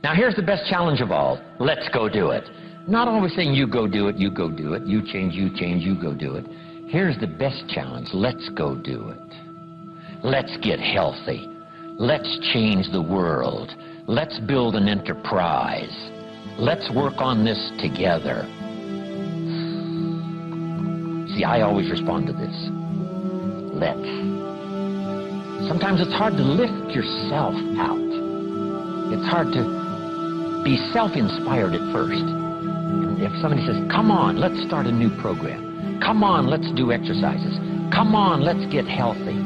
Now here's the best challenge of all. Let's go do it. Not always saying you go do it, you go do it, you change, you go do it. Here's the best challenge. Let's go do it. Let's get healthy. Let's change the world. Let's build an enterprise. Let's work on this together. See, I always respond to this. Let's. Sometimes it's hard to lift yourself out. It's hard to be self-inspired at first. And if somebody says, come on, let's start a new program. Come on, let's do exercises. Come on, let's get healthy.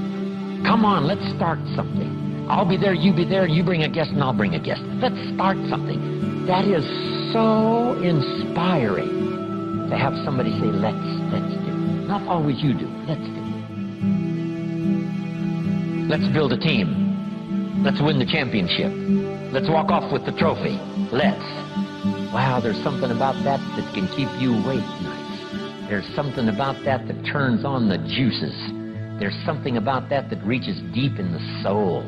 Come on, let's start something. I'll be there, you be there, you bring a guest and I'll bring a guest. Let's start something. That is so inspiring to have somebody say, let's do. Not always you do, let's do. Let's build a team. Let's win the championship. Let's walk off with the trophy. Let's. Wow, there's something about that that can keep you awake nights. There's something about that that turns on the juices. There's something about that that reaches deep in the soul.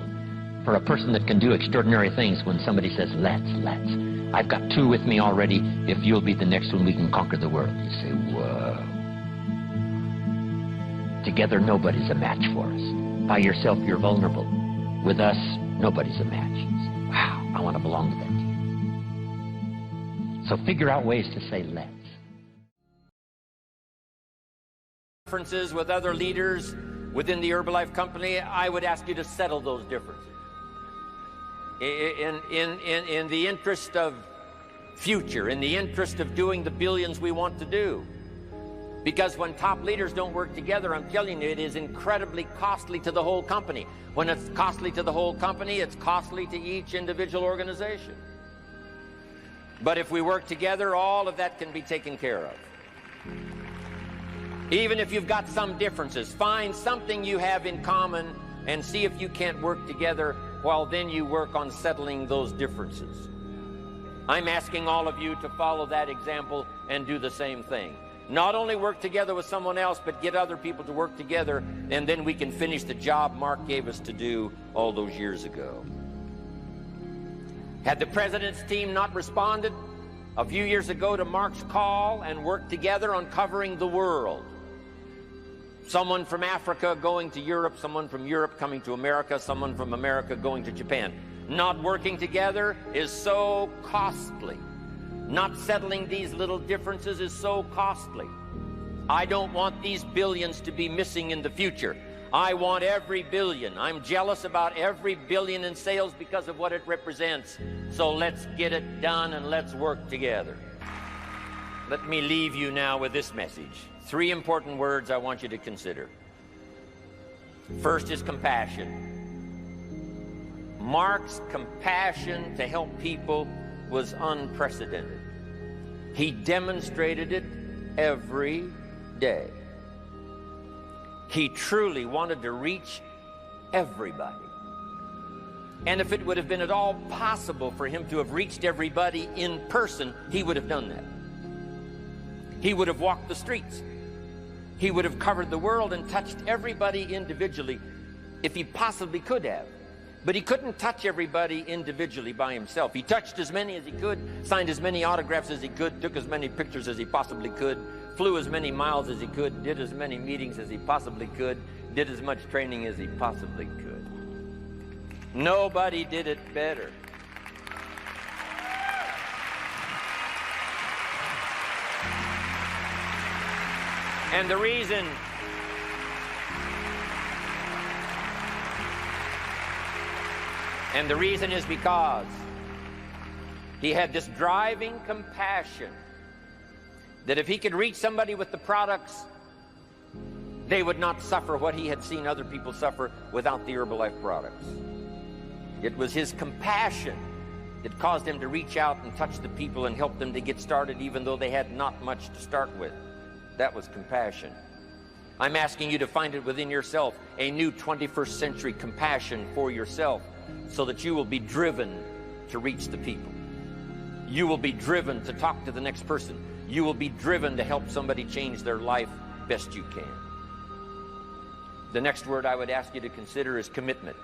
For a person that can do extraordinary things when somebody says, let's. I've got two with me already. If you'll be the next one, we can conquer the world. You say, whoa. Together, nobody's a match for us. By yourself, you're vulnerable. With us, nobody's a match. You say, wow, I want to belong to that team. So figure out ways to say, let's. Differences with other leaders within the Herbalife company, I would ask you to settle those differences. In the interest of future, in the interest of doing the billions we want to do. Because when top leaders don't work together, I'm telling you, it is incredibly costly to the whole company. When it's costly to the whole company, it's costly to each individual organization. But if we work together, all of that can be taken care of. Even if you've got some differences, find something you have in common and see if you can't work together while then you work on settling those differences. I'm asking all of you to follow that example and do the same thing. Not only work together with someone else, but get other people to work together, and then we can finish the job Mark gave us to do all those years ago. Had the president's team not responded a few years ago to Mark's call and worked together on covering the world, someone from Africa going to Europe, someone from Europe coming to America, someone from America going to Japan. Not working together is so costly. Not settling these little differences is so costly. I don't want these billions to be missing in the future. I want every billion. I'm jealous about every billion in sales because of what it represents. So let's get it done and let's work together. Let me leave you now with this message. 3 important words I want you to consider. First is compassion. Mark's compassion to help people was unprecedented. He demonstrated it every day. He truly wanted to reach everybody. And if it would have been at all possible for him to have reached everybody in person, he would have done that. He would have walked the streets. He would have covered the world and touched everybody individually if he possibly could have. But he couldn't touch everybody individually by himself. He touched as many as he could, signed as many autographs as he could, took as many pictures as he possibly could, flew as many miles as he could, did as many meetings as he possibly could, did as much training as he possibly could. Nobody did it better. And the reason is because he had this driving compassion that if he could reach somebody with the products, they would not suffer what he had seen other people suffer without the Herbalife products. It was his compassion that caused him to reach out and touch the people and help them to get started even though they had not much to start with. That was compassion. I'm asking you to find it within yourself, a new 21st century compassion for yourself, so that you will be driven to reach the people. You will be driven to talk to the next person. You will be driven to help somebody change their life best you can. The next word I would ask you to consider is commitment.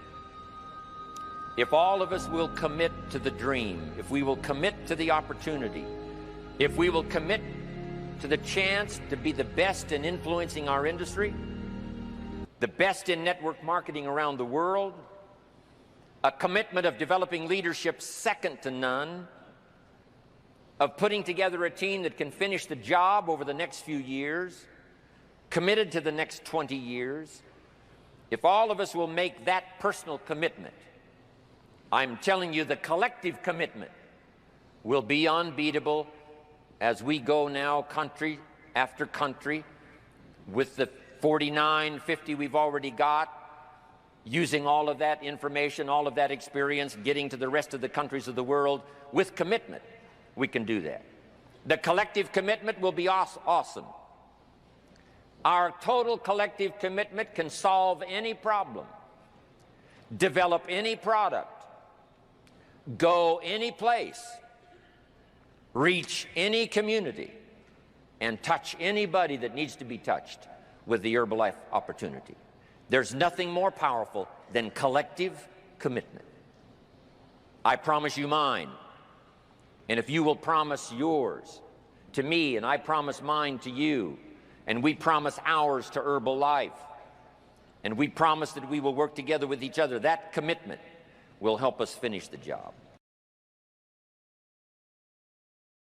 if all of us will commit to the dream, if we will commit to the opportunity, if we will commit to the chance to be the best in influencing our industry, the best in network marketing around the world, a commitment of developing leadership second to none, of putting together a team that can finish the job over the next few years, committed to the next 20 years, if all of us will make that personal commitment, I'm telling you the collective commitment will be unbeatable as we go now country after country with the 49, 50 we've already got, using all of that information, all of that experience, getting to the rest of the countries of the world with commitment. We can do that. The collective commitment will be awesome. Our total collective commitment can solve any problem, develop any product, go any place, reach any community, and touch anybody that needs to be touched with the Herbalife opportunity. There's nothing more powerful than collective commitment. I promise you mine, and if you will promise yours to me, and I promise mine to you, and we promise ours to Herbalife, and we promise that we will work together with each other, that commitment will help us finish the job.